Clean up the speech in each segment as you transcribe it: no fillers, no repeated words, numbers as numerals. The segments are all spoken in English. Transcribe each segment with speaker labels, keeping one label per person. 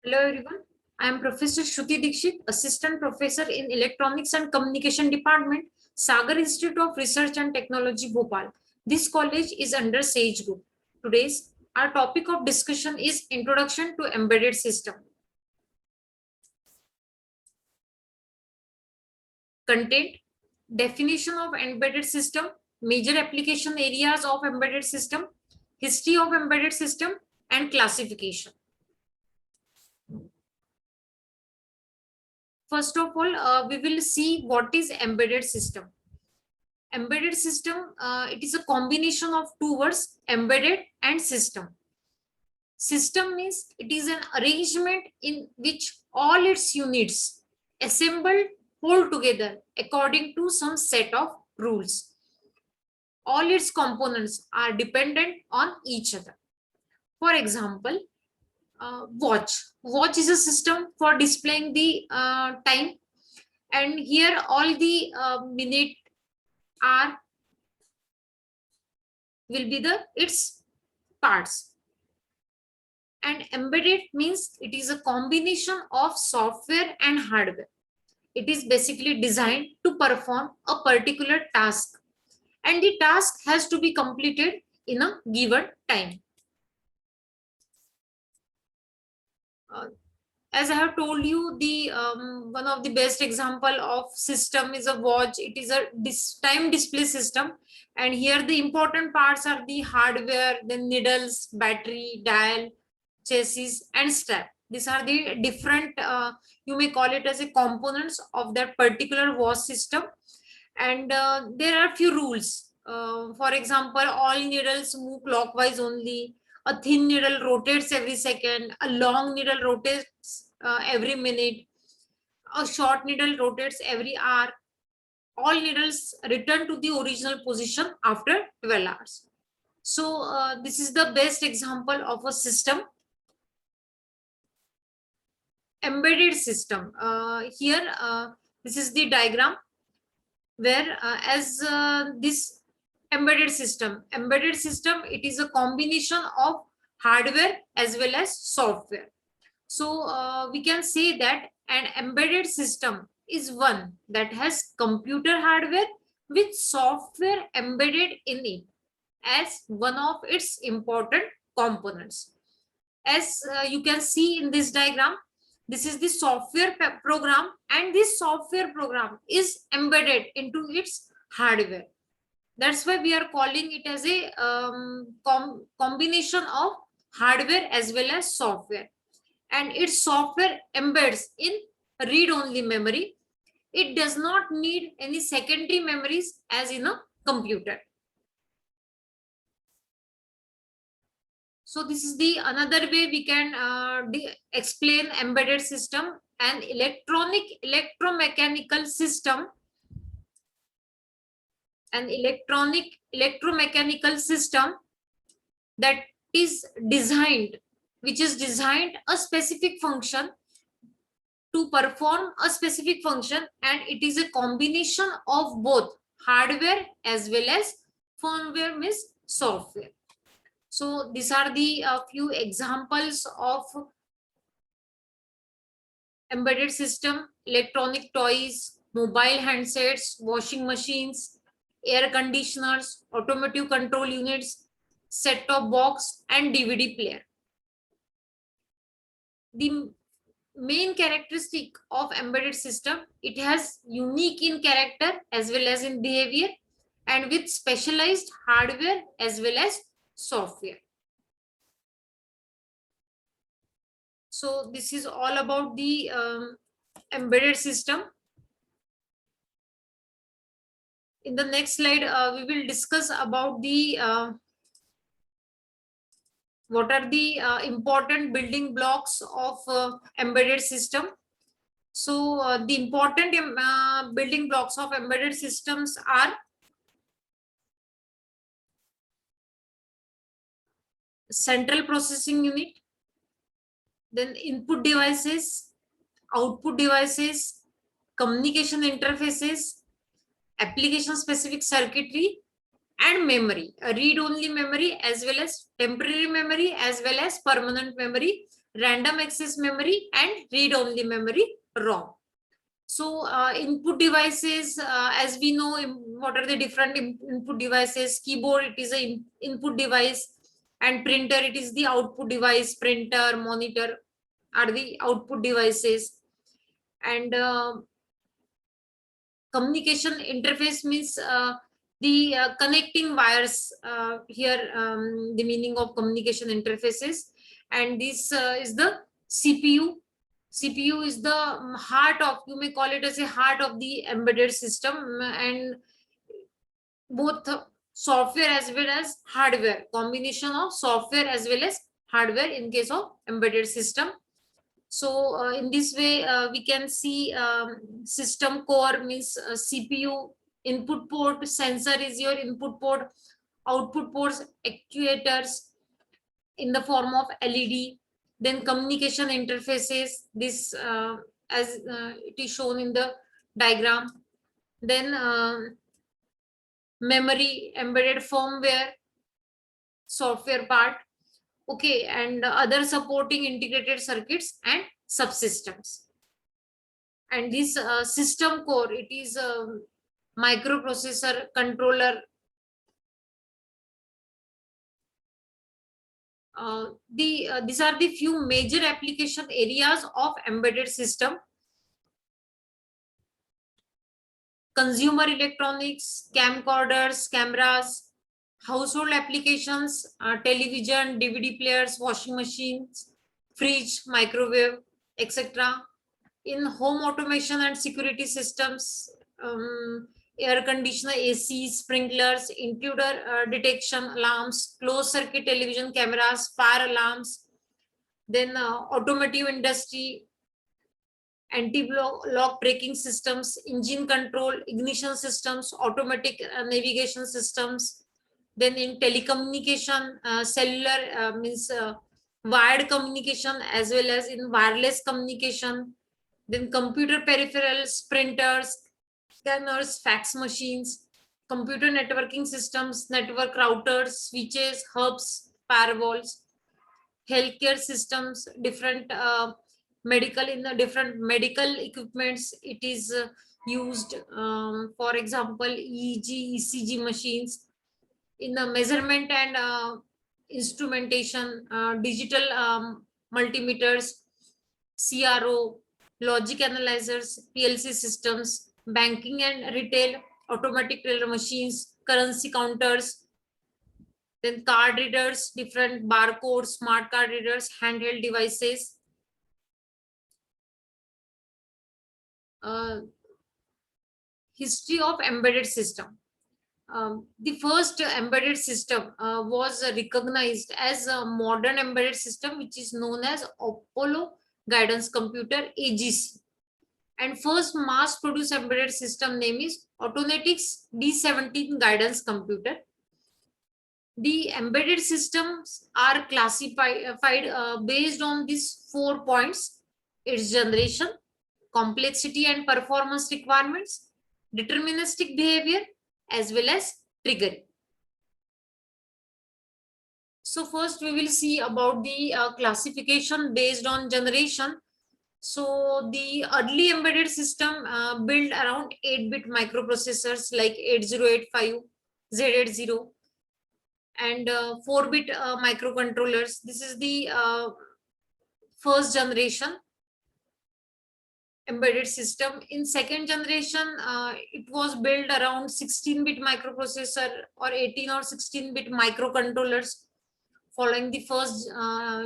Speaker 1: Hello everyone. I am Professor Shruti Dikshit, Assistant Professor in Electronics and Communication Department, Sagar Institute of Research and Technology, Bhopal. This college is under Sage Group. Today's our topic of discussion is Introduction to Embedded System. Content, definition of embedded system, major application areas of embedded system, history of embedded system, and classification. First of all, we will see what is embedded system. Embedded system, it is a combination of two words, embedded and system. System means it is an arrangement in which all its units assembled hold together according to some set of rules. All its components are dependent on each other. For example, watch. Watch is a system for displaying the time, and here all the minute are will be the its parts. And embedded means it is a combination of software and hardware. It is basically designed to perform a particular task, and the task has to be completed in a given time. As I have told you, the one of the best example of system is a watch. It is a time display system, and here the important parts are the hardware, the needles, battery, dial, chassis, and strap. These are the different, you may call it as a components of that particular watch system. And there are few rules. For example, all needles move clockwise only. A thin needle rotates every second. A long needle rotates every minute. A short needle rotates every hour. All needles return to the original position after 12 hours. So this is the best example of a system. Embedded system. Here, this is the diagram where as this embedded system, it is a combination of hardware as well as software. So we can say that an embedded system is one that has computer hardware with software embedded in it as one of its important components. As you can see in this diagram, this is the software program, and this software program is embedded into its hardware. That's why we are calling it as a combination of hardware as well as software. And its software embeds in read-only memory. It does not need any secondary memories as in a computer. So this is the another way we can explain embedded system. An electromechanical system, that is designed, which is designed a specific function to perform a specific function, and it is a combination of both hardware as well as firmware, means software. So these are the few examples of embedded system: electronic toys, mobile handsets, washing machines, air conditioners, automotive control units, set-top box, and DVD player. The main characteristic of embedded system, it has unique in character as well as in behavior, and with specialized hardware as well as software. So this is all about the embedded system. In the next slide, we will discuss about the what are the important building blocks of embedded system. So the important building blocks of embedded systems are central processing unit, then input devices, output devices, communication interfaces, application specific circuitry, and memory, a read only memory as well as temporary memory as well as permanent memory, random access memory, and read-only memory, ROM. So input devices, as we know, what are the different input devices? Keyboard, it is a input device, and printer, it is the output device. Printer, monitor are the output devices. And communication interface means the connecting wires. Here, the meaning of communication interfaces. And this is the CPU. CPU is the heart of, you may call it as a heart of the embedded system, and both software as well as hardware, combination of software as well as hardware in case of embedded system. So in this way, we can see system core means CPU, input port, sensor is your input port, output ports, actuators in the form of LED, then communication interfaces, this as it is shown in the diagram, then memory, embedded firmware, software part, okay, and other supporting integrated circuits and subsystems. And this system core, it is a microprocessor, controller. These are the few major application areas of embedded system. Consumer electronics, camcorders, cameras, household applications, television, DVD players, washing machines, fridge, microwave, etc. In home automation and security systems, air conditioner, AC, sprinklers, intruder detection alarms, closed circuit television cameras, fire alarms. Then automotive industry, anti-lock braking systems, engine control, ignition systems, automatic navigation systems. Then in telecommunication, cellular means wired communication as well as in wireless communication. Then computer peripherals, printers, scanners, fax machines, computer networking systems, network routers, switches, hubs, firewalls, healthcare systems, different medical, in the different medical equipments it is used, for example EEG, ECG machines. In the measurement and instrumentation, digital multimeters, CRO, logic analyzers, PLC systems, banking and retail, automatic teller machines, currency counters, then card readers, different barcodes, smart card readers, handheld devices. History of embedded system. The first embedded system was recognized as a modern embedded system, which is known as Apollo Guidance Computer, AGC. And first mass produced embedded system name is Autonetics D17 Guidance Computer. The embedded systems are classified based on these 4 points: its generation, complexity and performance requirements, deterministic behavior, as well as triggering. So first we will see about the classification based on generation. So the early embedded system built around 8-bit microprocessors like 8085, Z80, and 4-bit microcontrollers. This is the first generation embedded system. In second generation, it was built around 16-bit microprocessor or 18 or 16-bit microcontrollers following the first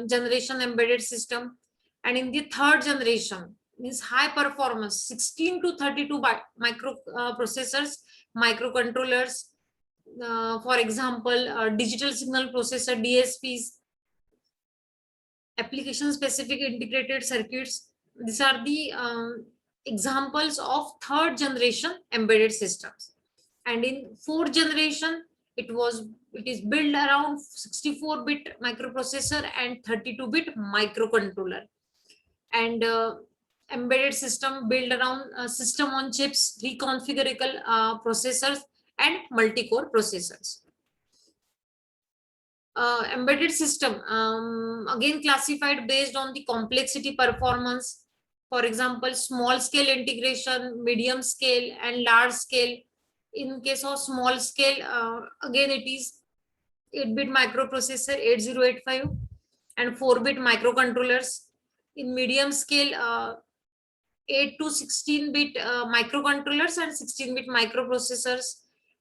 Speaker 1: generation embedded system. And in the third generation, means high performance 16 to 32 microprocessors, microcontrollers, for example, digital signal processor, DSPs, application specific integrated circuits. These are the examples of third generation embedded systems. And in fourth generation, it is built around 64-bit microprocessor and 32-bit microcontroller. And embedded system built around system on chips, reconfigurable processors, and multi-core processors. Embedded system, again classified based on the complexity performance. For example, small scale integration, medium scale, and large scale. In case of small scale, again it is 8-bit microprocessor 8085 and 4-bit microcontrollers. In medium scale, 8 to 16-bit microcontrollers and 16-bit microprocessors.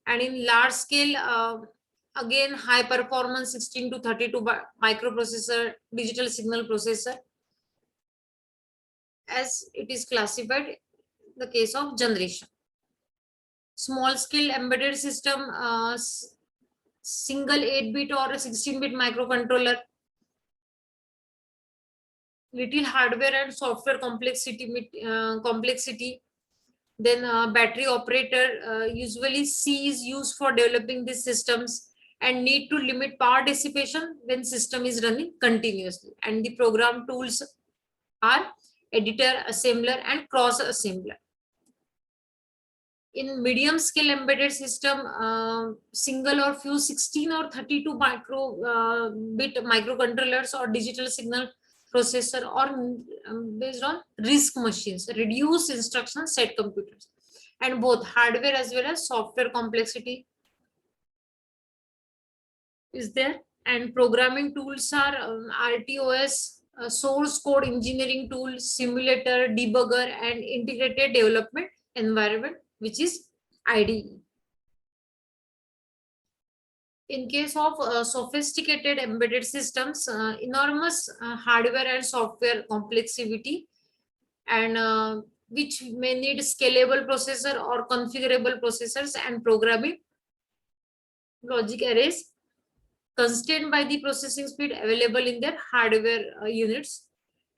Speaker 1: And in large scale, again high performance 16 to 32 microprocessor digital signal processor, as it is classified the case of generation. Small scale embedded system, single 8-bit or 16-bit microcontroller, little hardware and software complexity. Then battery operator, usually C is used for developing these systems and need to limit power dissipation when system is running continuously. And the program tools are editor, assembler, and cross assembler. In medium scale embedded system, single or few 16 or 32 bit microcontrollers or digital signal processor, or based on RISC machines, reduced instruction set computers, and both hardware as well as software complexity is there. And programming tools are RTOS, source code engineering tool, simulator, debugger, and integrated development environment, which is IDE. In case of sophisticated embedded systems, enormous hardware and software complexity, and which may need scalable processor or configurable processors and programming logic arrays, constrained by the processing speed available in their hardware units.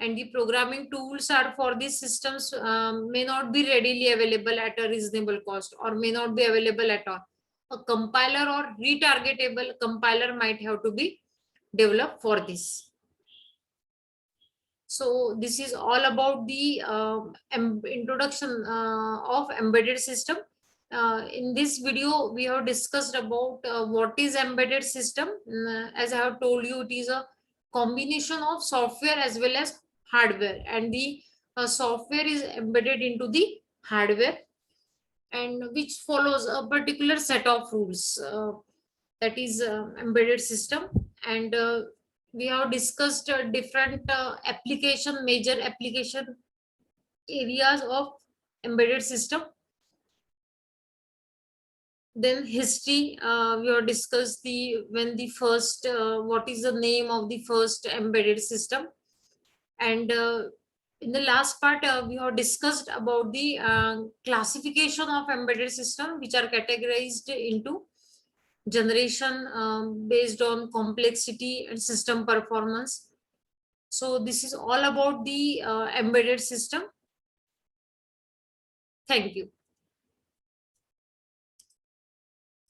Speaker 1: And the programming tools are for these systems may not be readily available at a reasonable cost, or may not be available at all. A compiler or retargetable compiler might have to be developed for this. So this is all about the introduction of embedded system. In this video, we have discussed about what is embedded system. As I have told you, it is a combination of software as well as hardware, and the software is embedded into the hardware, and which follows a particular set of rules, that is embedded system. And we have discussed different major application areas of embedded system. Then history, we have discussed what is the name of the first embedded system. And in the last part, we have discussed about the classification of embedded system, which are categorized into generation based on complexity and system performance. So this is all about the embedded system. Thank you.